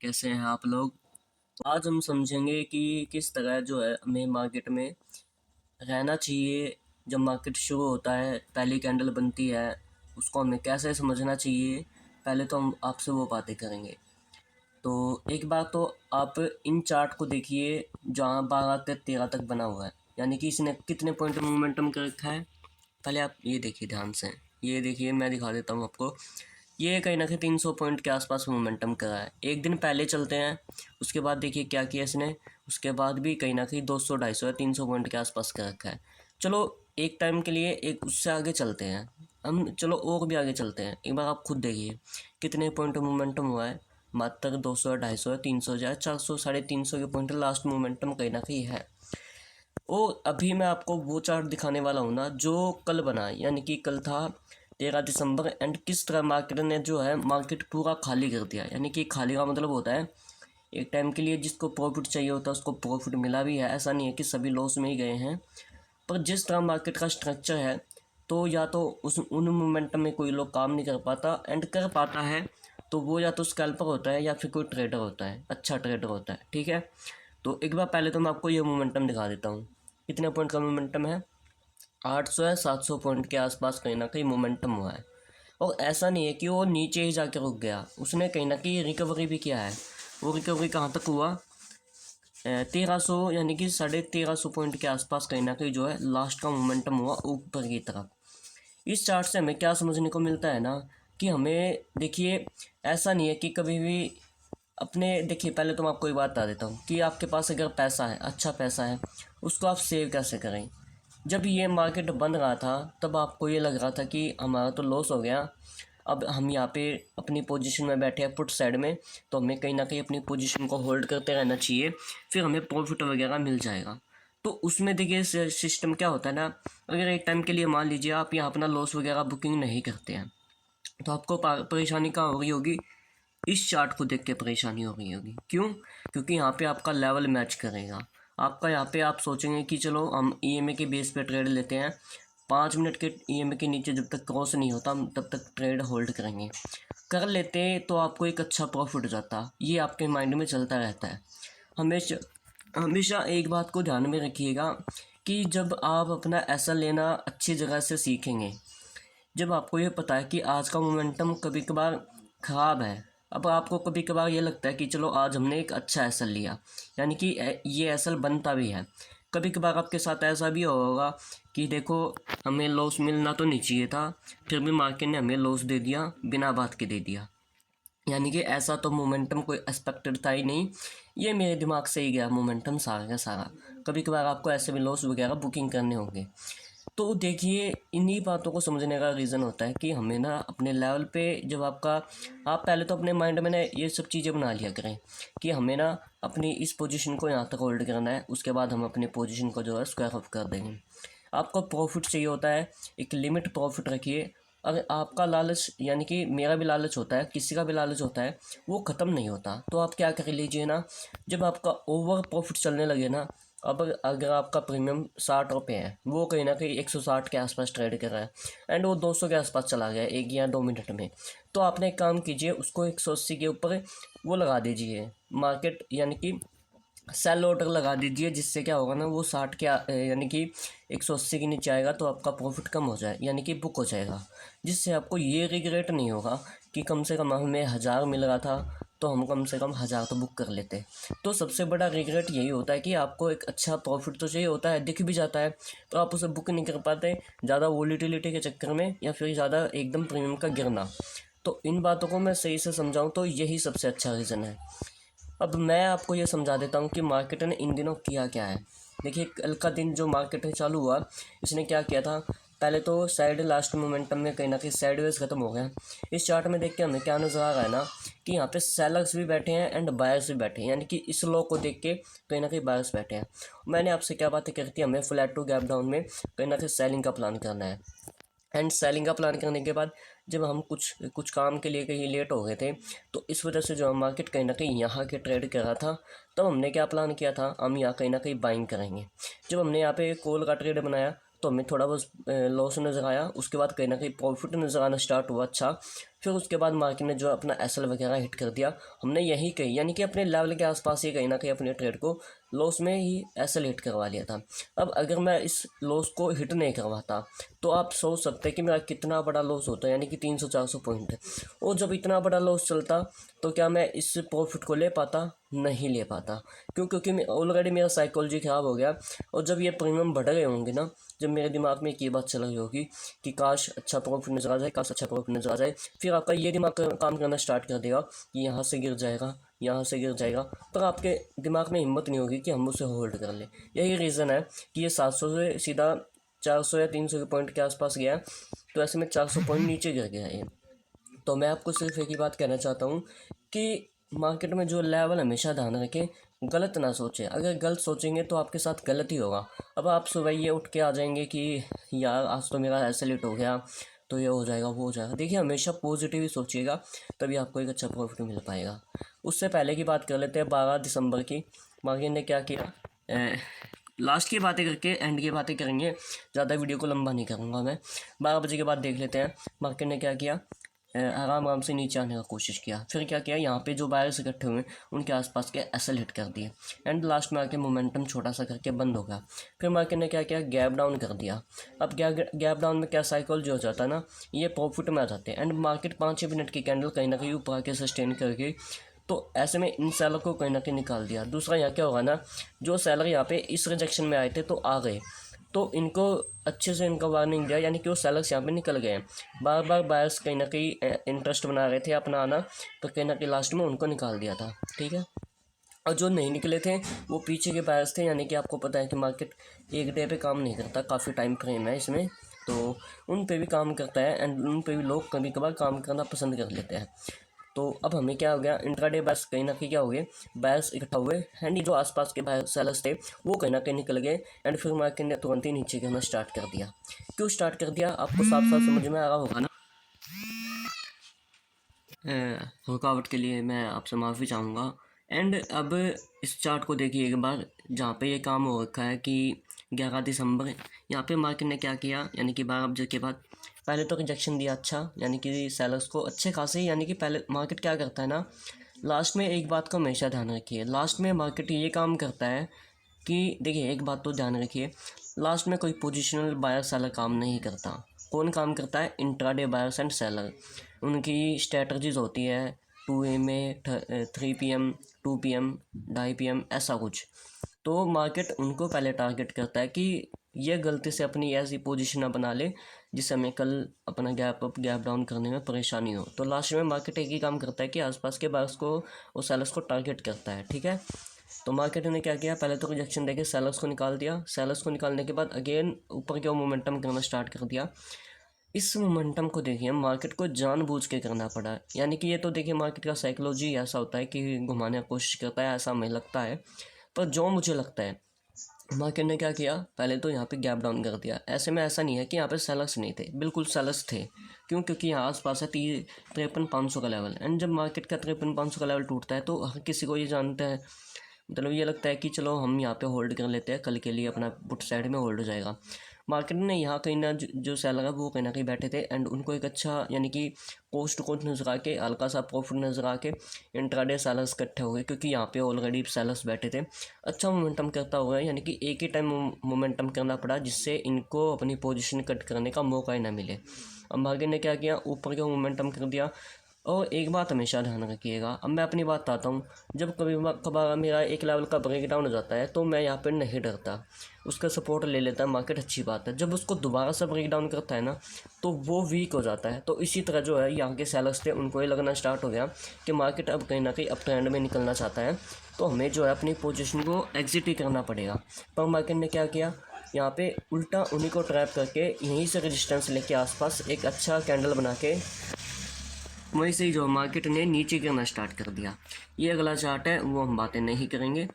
कैसे हैं आप लोग। आज हम समझेंगे कि किस तरह जो है हमें मार्केट में रहना चाहिए। जब मार्केट शुरू होता है, पहली कैंडल बनती है, उसको हमें कैसे समझना चाहिए। पहले तो हम आपसे वो बातें करेंगे। तो एक बार तो आप इन चार्ट को देखिए जहाँ 12 से 13 तक बना हुआ है, यानी कि इसने कितने पॉइंट मोमेंटम कर रखा है। पहले आप ये देखिए ध्यान से, ये देखिए मैं दिखा देता हूँ आपको। ये कहीं ना कहीं 300 पॉइंट के आसपास मोमेंटम करा है। एक दिन पहले चलते हैं, उसके बाद देखिए क्या किया इसने। उसके बाद भी कहीं ना कहीं 200 250 या 300 पॉइंट के आसपास कर रखा है। चलो एक टाइम के लिए एक उससे आगे चलते हैं हम, चलो और भी आगे चलते हैं। एक बार आप खुद देखिए कितने पॉइंट मोमेंटम हुआ है। मात्र 200 250 या 300 या 400 350 के पॉइंट लास्ट मोमेंटम कहीं ना कहीं है। और अभी मैं आपको वो चार्ट दिखाने वाला हूँ ना जो कल बना, यानी कि कल था 13 दिसंबर। एंड किस तरह मार्केट ने जो है मार्केट पूरा खाली कर दिया। यानी कि खाली का मतलब होता है एक टाइम के लिए जिसको प्रॉफिट चाहिए होता है उसको प्रॉफिट मिला भी है। ऐसा नहीं है कि सभी लॉस में ही गए हैं, पर जिस तरह मार्केट का स्ट्रक्चर है तो या तो उन मोमेंटम में कोई लोग काम नहीं कर पाता, एंड कर पाता है तो वो या तो स्कैल्पर होता है या फिर कोई ट्रेडर होता है, अच्छा ट्रेडर होता है। ठीक है, तो एक बार पहले तो मैं आपको ये मोमेंटम दिखा देता हूँ। कितने पॉइंट का मोमेंटम है, 800 या 700 पॉइंट के आसपास कहीं ना कहीं मोमेंटम हुआ है। और ऐसा नहीं है कि वो नीचे ही जाके रुक गया, उसने कहीं ना कहीं रिकवरी भी किया है। वो रिकवरी कहाँ तक हुआ, 1300 यानी कि 1350 पॉइंट के आसपास कहीं ना कहीं जो है लास्ट का मोमेंटम हुआ ऊपर की तरफ। इस चार्ट से हमें क्या समझने को मिलता है ना, कि हमें देखिए ऐसा नहीं है कि कभी भी अपने देखिए। पहले तो मैं आपको एक बात बता देता हूँ कि आपके पास अगर पैसा है, अच्छा पैसा है, उसको आप सेव कैसे करें। जब ये मार्केट बंद रहा था तब आपको ये लग रहा था कि हमारा तो लॉस हो गया, अब हम यहाँ पे अपनी पोजीशन में बैठे हैं पुट साइड में, तो हमें कहीं ना कहीं अपनी पोजीशन को होल्ड करते रहना चाहिए, फिर हमें प्रॉफिट वगैरह मिल जाएगा। तो उसमें देखिए सिस्टम क्या होता है ना, अगर एक टाइम के लिए मान लीजिए आप यहाँ अपना लॉस वगैरह बुकिंग नहीं करते हैं, तो आपको परेशानी कहाँ हो रही होगी, इस चार्ट को देख के परेशानी हो रही होगी। क्यों? क्योंकि यहाँ पे आपका लेवल मैच करेगा। आपका यहाँ पे आप सोचेंगे कि चलो हम ईएमए के बेस पे ट्रेड लेते हैं, 5 मिनट के ईएमए के नीचे जब तक क्रॉस नहीं होता हम तब तक ट्रेड होल्ड करेंगे। कर लेते तो आपको एक अच्छा प्रॉफिट हो जाता। ये आपके माइंड में चलता रहता है। हमेशा हमेशा एक बात को ध्यान में रखिएगा कि जब आप अपना ऐसा लेना अच्छी जगह से सीखेंगे, जब आपको ये पता है कि आज का मोमेंटम कभी कभार ख़राब है, अब आपको कभी कभार ये लगता है कि चलो आज हमने एक अच्छा एसल लिया, यानी कि ये एसल बनता भी है। कभी कभार आपके साथ ऐसा भी होगा कि देखो हमें लॉस मिलना तो नहीं चाहिए था, फिर भी मार्केट ने हमें लॉस दे दिया, बिना बात के दे दिया। यानी कि ऐसा तो मोमेंटम कोई एक्सपेक्टेड था ही नहीं, ये मेरे दिमाग से ही गया मोमेंटम सारा का सारा। कभी कभार आपको ऐसे भी लॉस वगैरह बुकिंग करने होंगे। तो देखिए इन्हीं बातों को समझने का रीज़न होता है कि हमें ना अपने लेवल पे जब आपका, आप पहले तो अपने माइंड में ना ये सब चीज़ें बना लिया करें कि हमें ना अपनी इस पोजीशन को यहाँ तक होल्ड करना है, उसके बाद हम अपनी पोजीशन को जो है स्क्वायर ऑफ कर देंगे। आपको प्रॉफिट चाहिए होता है, एक लिमिट प्रॉफिट रखिए। अगर आपका लालच, यानी कि मेरा भी लालच होता है, किसी का भी लालच होता है, वो ख़त्म नहीं होता, तो आप क्या कर लीजिए ना, जब आपका ओवर प्रॉफिट चलने लगे ना, अब अगर आपका प्रीमियम 60 रुपये है, वो कहीं ना कहीं 160 के आसपास ट्रेड कर रहा है, एंड वो 200 के आसपास चला गया 1 या 2 मिनट में, तो आपने एक काम कीजिए, उसको 180 के ऊपर वो लगा दीजिए मार्केट, यानी कि सेल ऑर्डर लगा दीजिए। जिससे क्या होगा ना, वो 60 के यानी कि 180 के नीचे आएगा तो आपका प्रॉफिट कम हो जाए, यानी कि बुक हो जाएगा। जिससे आपको ये रिग्रेट नहीं होगा कि कम से कम हमें 1000 मिल रहा था तो हम कम से कम 1000 तो बुक कर लेते। तो सबसे बड़ा रिग्रेट यही होता है कि आपको एक अच्छा प्रॉफिट तो चाहिए होता है, दिख भी जाता है, तो आप उसे बुक नहीं कर पाते, ज़्यादा वोलेटिलिटी के चक्कर में या फिर ज़्यादा एकदम प्रीमियम का गिरना। तो इन बातों को मैं सही से समझाऊँ तो यही सबसे अच्छा रीज़न है। अब मैं आपको ये समझा देता हूँ कि मार्केट ने इन दिनों किया क्या है। देखिए कल का दिन जो मार्केट चालू हुआ, इसने क्या किया था, पहले तो साइड लास्ट मोमेंटम में कहीं ना कहीं साइडवेज ख़त्म हो गया। इस चार्ट में देख के हमें क्या नज़र आ रहा है ना, कि यहाँ पे सेलर्स भी बैठे हैं एंड बायर्स भी बैठे हैं, यानी कि इस लो को देख के कहीं ना कहीं बायर्स बैठे हैं। मैंने आपसे क्या बातें करी थी, हमें फ्लैट टू गैप डाउन में कहीं ना कहीं सेलिंग का प्लान करना है। एंड सेलिंग का प्लान करने के बाद जब हम कुछ कुछ काम के लिए कहीं लेट हो गए थे, तो इस वजह से जो मार्केट कहीं ना कहीं यहाँ के ट्रेड कर रहा था, तब हमने क्या प्लान किया था, हम यहाँ कहीं ना कहीं बाइंग करेंगे। जब हमने यहाँ पे कॉल का ट्रेड बनाया तो हमें थोड़ा बहुत लॉस नज़र आया। उसके बाद कहीं ना कहीं प्रॉफिट नज़र आना स्टार्ट हुआ अच्छा। फिर उसके बाद मार्केट ने जो अपना एसएल वगैरह हिट कर दिया। हमने यही कही यानी कि अपने लेवल के आसपास ही कहीं ना कहीं अपने ट्रेड को लॉस में ही एसएल हिट करवा लिया था। अब अगर मैं इस लॉस को हिट नहीं करवाता तो आप सोच सकते हैं कि मेरा कितना बड़ा लॉस होता है, यानी कि 300-400 पॉइंट। और जब इतना बड़ा लॉस चलता तो क्या मैं इस प्रॉफिट को ले पाता? नहीं ले पाता। क्यों? क्योंकि ऑलरेडी मेरा साइकोलॉजी ख़राब हो गया। और जब ये प्रीमियम बढ़ गए होंगे ना, जब मेरे दिमाग में एक ये बात चल रही होगी कि काश अच्छा प्रॉफिट नज़र आ जाए, काश अच्छा प्रॉफिट नज़र आ जाए, फिर आपका ये दिमाग काम करना स्टार्ट कर देगा कि यहाँ से गिर जाएगा, यहाँ से गिर जाएगा, पर आपके दिमाग में हिम्मत नहीं होगी कि हम उसे होल्ड कर लें। यही रीज़न है कि ये 700 से सीधा 400 या 300 के पॉइंट के आसपास गया, तो ऐसे में 400 पॉइंट नीचे गिर गया ये। तो मैं आपको सिर्फ एक ही बात कहना चाहता हूँ कि मार्केट में जो लेवल हमेशा ध्यान रखें, गलत ना सोचें। अगर गलत सोचेंगे तो आपके साथ गलत ही होगा। अब आप सुबह ये उठ के आ जाएंगे कि यार आज तो मेरा ऐसे लेट हो गया, तो ये हो जाएगा, वो हो जाएगा। देखिए, हमेशा पॉजिटिव ही सोचिएगा, तभी आपको एक अच्छा प्रॉफिट मिल पाएगा। उससे पहले की बात कर लेते हैं 12 दिसंबर की। मार्केट ने क्या किया, लास्ट की बातें करके एंड की बातें करेंगे, ज़्यादा वीडियो को लंबा नहीं करूँगा मैं। 12 बजे के बाद देख लेते हैं मार्केट ने क्या किया। आराम आराम से नीचे आने का कोशिश किया। फिर क्या किया, यहाँ पे जो बायर्स इकट्ठे हुए उनके आसपास के एसएल हिट कर दिए एंड लास्ट में आके मोमेंटम छोटा सा करके बंद हो गया। फिर मार्केट ने क्या किया, गैप डाउन कर दिया। अब गैप डाउन में क्या साइकिल जो हो जाता है ना, ये प्रॉफिट में आ जाते हैं एंड मार्केट 5-6 मिनट की कैंडल कहीं ना कहीं ऊपर आके सस्टेन कर गई। तो ऐसे में इन सेलर को कहीं ना कहीं निकाल दिया। दूसरा यहाँ क्या होगा ना, जो सेलर यहाँ पे इस रिजेक्शन में आए थे तो आ गए, तो इनको अच्छे से इनका वार्निंग दिया, यानी कि वो सेलर्स यहाँ पे निकल गए। बार बार बायर्स कहीं ना कहीं इंटरेस्ट बना रहे थे अपना आना, तो कहीं ना कहीं लास्ट में उनको निकाल दिया था। ठीक है, और जो नहीं निकले थे वो पीछे के बायर्स थे, यानी कि आपको पता है कि मार्केट एक डे पे काम नहीं करता, काफ़ी टाइम फ्रेम है इसमें, तो उन पे भी काम करता है एंड उन पे भी लोग कभी कभार काम करना पसंद कर लेते हैं। तो अब हमें क्या हो गया, इंट्राडे बायर्स कहीं ना कहीं क्या हो गए, बायर्स इकट्ठा हुए एंड जो आसपास के बायर सेलर्स थे वो कहीं ना कहीं निकल गए एंड फिर मार्केट ने तुरंत ही नीचे गिरना स्टार्ट कर दिया। क्यों स्टार्ट कर दिया, आपको साफ साफ समझ में आ रहा होगा ना। रुकावट के लिए मैं आपसे माफ़ी चाहूँगा। एंड अब इस चार्ट को देखिए एक बार, जहाँ पे ये काम हो रखा है कि 11 दिसंबर, यहाँ पे मार्केट ने क्या किया, यानी कि 12 बजे के बाद पहले तो रिजेक्शन दिया अच्छा, यानी कि सेलर्स को अच्छे खासे, यानी कि पहले मार्केट क्या करता है ना, लास्ट में एक बात का हमेशा ध्यान रखिए, लास्ट में मार्केट ये काम करता है कि देखिए एक बात तो ध्यान रखिए, लास्ट में कोई पोजिशनल बायर सेलर काम नहीं करता। कौन काम करता है, इंट्राडे बायर्स एंड सेलर। उनकी स्ट्रेटजीज होती है 2 AM, 3 PM, 2 PM, 2:30 PM, ऐसा कुछ। तो मार्केट उनको पहले टारगेट करता है कि ये गलती से अपनी ऐसी पोजीशन ना बना ले जिससे हमें कल अपना गैप अप गैप डाउन करने में परेशानी हो। तो लास्ट में मार्केट एक ही काम करता है कि आसपास के बायर्स को और सेलर्स को टारगेट करता है। ठीक है, तो मार्केट ने क्या किया, पहले तो रिजेक्शन देके सेलर्स को निकाल दिया। सेलर्स को निकालने के बाद अगेन ऊपर के मोमेंटम करना स्टार्ट कर दिया। इस मोमेंटम को देखिए मार्केट को जानबूझ के करना पड़ा, यानी कि ये तो देखिए मार्केट का साइकोलॉजी ऐसा होता है कि घुमाने की कोशिश करता है, ऐसा हमें लगता है। पर जो मुझे लगता है मार्केट ने क्या किया, पहले तो यहाँ पे गैप डाउन कर दिया। ऐसे में ऐसा नहीं है कि यहाँ पे सेलर्स नहीं थे, बिल्कुल सेलर्स थे। क्यों? क्योंकि यहाँ आसपास है 53,500 का लेवल एंड जब मार्केट का 53,500 का लेवल टूटता है तो हर किसी को ये जानता है, मतलब ये लगता है कि चलो हम यहाँ पे होल्ड कर लेते हैं, कल के लिए अपना पुट साइड में होल्ड हो जाएगा। मार्केट ने यहाँ कहीं ना जो सेलर है वो कहीं ना कहीं बैठे थे एंड उनको एक अच्छा, यानी कि कोस्ट को नजर आके हल्का सा प्रॉफिट नजर आके इंट्राडे सेलर्स इकट्ठे हो गए, क्योंकि यहाँ पे ऑलरेडी सेलर्स बैठे थे। अच्छा मोमेंटम करता हुआ है, यानी कि एक ही टाइम मोमेंटम करना पड़ा जिससे इनको अपनी पोजीशन कट करने का मौका ही ना मिले। अब मार्केट ने क्या किया, ऊपर का मोमेंटम कर दिया। और एक बात हमेशा ध्यान रखिएगा, अब मैं अपनी बात बताता हूँ, जब कभी कभार मेरा एक लेवल का ब्रेक डाउन हो जाता है तो मैं यहाँ पर नहीं डरता, उसका सपोर्ट ले लेता है मार्केट, अच्छी बात है। जब उसको दोबारा से ब्रेक डाउन करता है ना तो वो वीक हो जाता है। तो इसी तरह जो है यहाँ के सेलर्स थे उनको ये लगना स्टार्ट हो गया कि मार्केट अब कहीं ना कहीं अप ट्रेंड में निकलना चाहता है, तो हमें जो है अपनी पोजीशन को एग्जिट ही करना पड़ेगा। पर मार्केट ने क्या किया, यहाँ पे उल्टा उन्हीं को ट्रैप करके यहीं से रेजिस्टेंस लेके आसपास एक अच्छा कैंडल बना के वहीं से ही जो मार्केट ने नीचे गिरना स्टार्ट कर दिया। ये अगला चार्ट है, वो हम बातें नहीं करेंगे।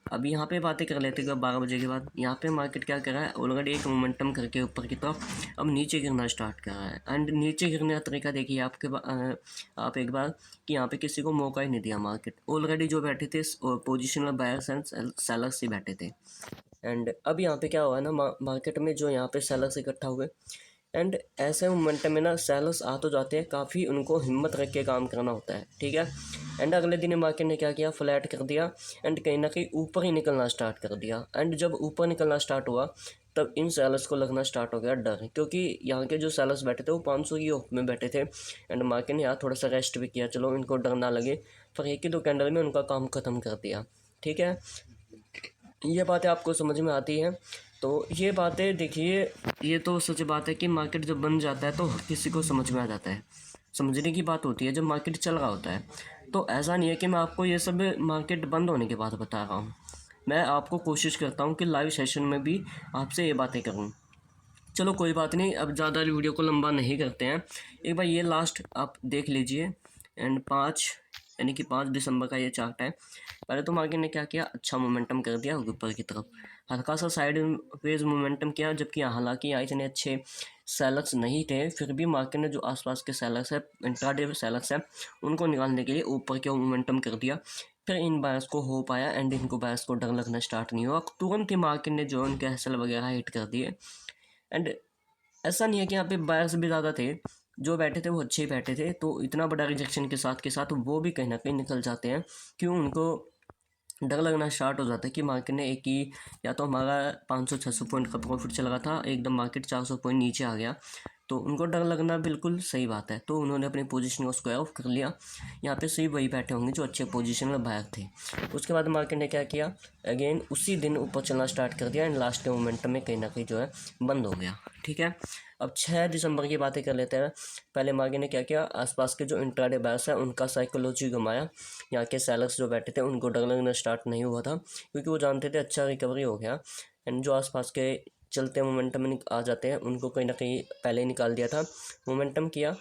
अब यहाँ पे बातें कर लेते हैं 12 बजे के बाद। यहाँ पे मार्केट क्या कर रहा है, ऑलरेडी एक मोमेंटम करके ऊपर की तरफ अब नीचे गिरना स्टार्ट कर रहा है। एंड नीचे गिरने का तरीका देखिए आप एक बार कि यहाँ पे किसी को मौका ही नहीं दिया। मार्केट ऑलरेडी जो बैठे थे पोजिशनल बायर्स एंड सेलर्स ही बैठे थे। एंड अब यहाँ पे क्या हुआ है ना, मार्केट में जो यहाँ पे सेलर्स इकट्ठा हुए, एंड ऐसे मोमेंटम में ना सेलर्स आ तो जाते हैं, काफ़ी उनको हिम्मत रख के काम करना होता है, ठीक है। एंड अगले दिन मार्केट ने क्या किया, फ्लैट कर दिया एंड कहीं ना कहीं ऊपर ही निकलना स्टार्ट कर दिया। एंड जब ऊपर निकलना स्टार्ट हुआ तब इन सेलर्स को लगना स्टार्ट हो गया डर, क्योंकि यहाँ के जो सेलर्स बैठे थे वो 500 की ऑफ में बैठे थे। एंड मार्केट ने यहाँ थोड़ा सा रेस्ट भी किया, चलो इनको डर ना लगे, पर एक ही दो कैंडल में उनका काम ख़त्म कर दिया, ठीक है। ये बातें आपको समझ में आती हैं। तो ये बातें देखिए, ये तो सच बात है कि मार्केट जब बन जाता है तो किसी को समझ में आ जाता है। समझने की बात होती है जब मार्केट चल रहा होता है। तो ऐसा नहीं है कि मैं आपको ये सब मार्केट बंद होने के बाद बता रहा हूँ। मैं आपको कोशिश करता हूँ कि लाइव सेशन में भी आपसे ये बातें करूँ। चलो कोई बात नहीं, अब ज़्यादा वीडियो को लंबा नहीं करते हैं। एक बार ये लास्ट आप देख लीजिए। एंड 5 यानी कि 5 दिसंबर का ये चार्ट है। पहले तो मार्केट ने क्या किया, अच्छा मोमेंटम कर दिया ऊपर की तरफ, हल्का सा साइड वेज मोमेंटम किया, जबकि हालांकि यहाँ इतने अच्छे सेलर्स नहीं थे, फिर भी मार्केट ने जो आसपास के सेलर्स है, इंट्राडे सेलर्स है, उनको निकालने के लिए ऊपर के मोमेंटम कर दिया। फिर इन बायर्स को हो पाया एंड इनको बायर्स को डर लगना स्टार्ट नहीं हुआ, तुरंत ही मार्केट ने जो उनके हसल वगैरह हिट कर दिए। एंड ऐसा नहीं है कि यहाँ पे बायर्स भी ज़्यादा थे, जो बैठे थे वो अच्छे ही बैठे थे, तो इतना बड़ा रिजेक्शन के साथ वो भी कहीं ना कहीं निकल जाते हैं, क्यों उनको डर लगना स्टार्ट हो जाता है कि मार्केट ने एक ही, या तो हमारा 500-600 पॉइंट का प्रॉफिट चल रहा था, एकदम मार्केट 400 पॉइंट नीचे आ गया, तो उनको डर लगना बिल्कुल सही बात है। तो उन्होंने अपनी पोजीशन को स्क्वायर ऑफ कर लिया। यहाँ पे सही वही बैठे होंगे जो अच्छे पोजीशन में बाहर थे। उसके बाद मार्केट ने क्या किया, अगेन उसी दिन ऊपर चलना स्टार्ट कर दिया एंड लास्ट के मोमेंटम में कहीं ना कहीं जो है बंद हो गया, ठीक है। अब 6 दिसंबर की बातें कर लेते हैं। पहले मार्केट ने क्या किया, आसपास के जो इंट्राडे बायर्स है उनका साइकोलॉजी घुमाया। यहाँ के सेलर्स जो बैठे थे उनको डर लगना स्टार्ट नहीं हुआ था, क्योंकि वो जानते थे अच्छा रिकवरी हो गया। एंड जो आसपास के चलते मोमेंटम में आ जाते हैं उनको कहीं ना कहीं पहले ही निकाल दिया था। मोमेंटम किया,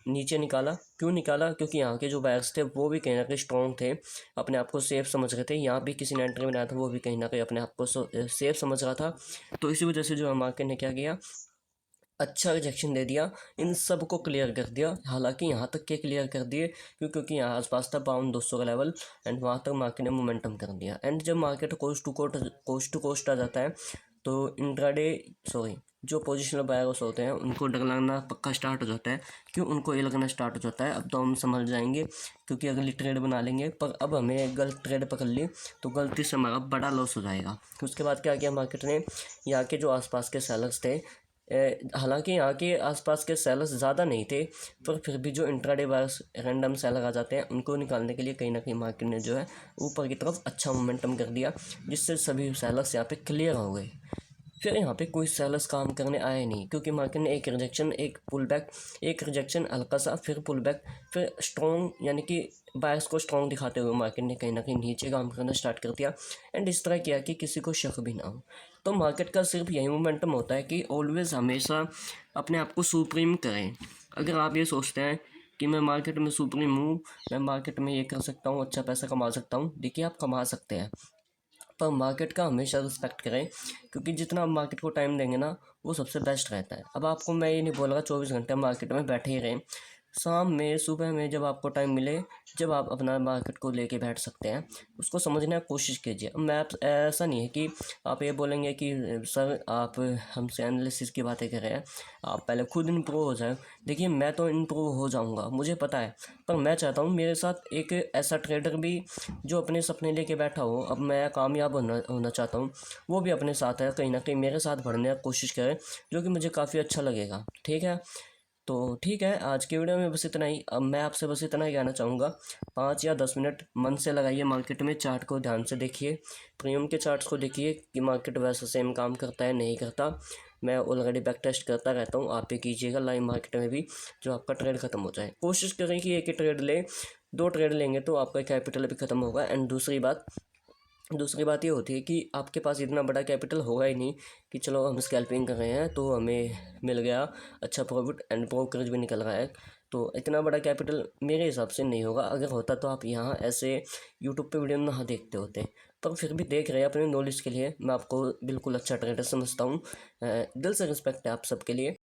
नीचे निकाला, क्यों निकाला, क्योंकि यहाँ के जो बायर्स थे वो भी कहीं ना कहीं स्ट्रॉन्ग थे, अपने आप को सेफ समझ रहे थे। यहाँ भी किसी ने एंट्री बनाया था वो भी कहीं ना कहीं अपने आप को सेफ समझ रहा था। तो इसी वजह से जो मार्केट ने क्या किया, अच्छा रिजेक्शन दे दिया, इन सब को क्लियर कर दिया। हालांकि यहाँ तक के क्लियर कर दिए क्योंकि यहाँ आसपास था 5200 का लेवल, एंड वहाँ तक मार्केट ने मोमेंटम कर दिया। एंड जब मार्केट कोस्ट टू कोस्ट आ जाता है तो इंट्राडे जो पोजिशनल बायर्स होते हैं उनको डर लगना पक्का स्टार्ट हो जाता है। क्यों उनको ये लगना स्टार्ट हो जाता है, अब तो हम समझ जाएंगे क्योंकि अगली ट्रेड बना लेंगे, पर अब हमें गलत ट्रेड पकड़ ली तो गलती से हमारा बड़ा लॉस हो जाएगा। उसके बाद क्या किया मार्केट ने, यहाँ के जो आसपास के सेलर्स थे, हालांकि यहाँ के आसपास के सेलर्स ज़्यादा नहीं थे, पर फिर भी जो इंट्राडे बायर्स रैंडम सेलर आ जाते हैं उनको निकालने के लिए कहीं ना कहीं मार्केट ने जो है ऊपर की तरफ अच्छा मोमेंटम कर दिया, जिससे सभी सेलर्स यहाँ पे क्लियर हो गए। फिर यहाँ पे कोई सेलर्स काम करने आए नहीं, क्योंकि मार्केट ने एक रिजेक्शन, एक पुल बैक, एक रिजेक्शन हल्का सा, फिर पुल बैक, फिर स्ट्रॉन्ग, यानी कि बायर्स को स्ट्रॉन्ग दिखाते हुए मार्केट ने कहीं ना कहीं नीचे काम करना स्टार्ट कर दिया। एंड इस तरह किया कि किसी को शक भी ना हो। तो मार्केट का सिर्फ यही मोमेंटम होता है कि ऑलवेज़ हमेशा अपने आप को सुप्रीम करें। अगर आप ये सोचते हैं कि मैं मार्केट में सुप्रीम हूँ, मैं मार्केट में ये कर सकता हूँ, अच्छा पैसा कमा सकता हूँ, देखिए आप कमा सकते हैं, पर मार्केट का हमेशा रिस्पेक्ट करें, क्योंकि जितना आप मार्केट को टाइम देंगे ना वो सबसे बेस्ट रहता है। अब आपको मैं ये नहीं बोल रहा 24 घंटे मार्केट में बैठे ही रहें, शाम में, सुबह में, जब आपको टाइम मिले, जब आप अपना मार्केट को लेके बैठ सकते हैं, उसको समझने की कोशिश कीजिए। अब मैं ऐसा नहीं है कि आप ये बोलेंगे कि सर आप हमसे एनालिसिस की बातें कर रहे हैं, आप पहले खुद इम्प्रूव हो जाए। देखिए मैं तो इम्प्रूव हो जाऊंगा, मुझे पता है, पर मैं चाहता हूँ मेरे साथ एक ऐसा ट्रेडर भी जो अपने सपने लेके बैठा हो, अब मैं कामयाब होना चाहता हूँ, वो भी अपने साथ है, कहीं ना कहीं मेरे साथ बढ़ने की कोशिश करे, जो कि मुझे काफ़ी अच्छा लगेगा, ठीक है। तो ठीक है, आज की वीडियो में बस इतना ही। अब मैं आपसे बस इतना ही कहना चाहूँगा, 5 या 10 मिनट मन से लगाइए मार्केट में, चार्ट को ध्यान से देखिए, प्रीमियम के चार्ट्स को देखिए कि मार्केट वैसा सेम काम करता है नहीं करता। मैं ऑलरेडी बैक टेस्ट करता रहता हूँ, आप भी कीजिएगा लाइव मार्केट में भी, जो आपका ट्रेड खत्म हो जाए। कोशिश करें कि एक ही ट्रेड ले, 2 ट्रेड लेंगे तो आपका कैपिटल भी खत्म होगा। एंड दूसरी बात, दूसरी बात ये होती है कि आपके पास इतना बड़ा कैपिटल होगा ही नहीं कि चलो हम स्कैल्पिंग कर रहे हैं तो हमें मिल गया अच्छा प्रॉफिट एंड ब्रोकरेज भी निकल रहा है। तो इतना बड़ा कैपिटल मेरे हिसाब से नहीं होगा। अगर होता तो आप यहाँ ऐसे यूट्यूब पे वीडियो ना देखते होते, पर फिर भी देख रहे हैं अपने नॉलेज के लिए। मैं आपको बिल्कुल अच्छा ट्रेडर समझता हूँ। दिल से रिस्पेक्ट है आप सबके लिए।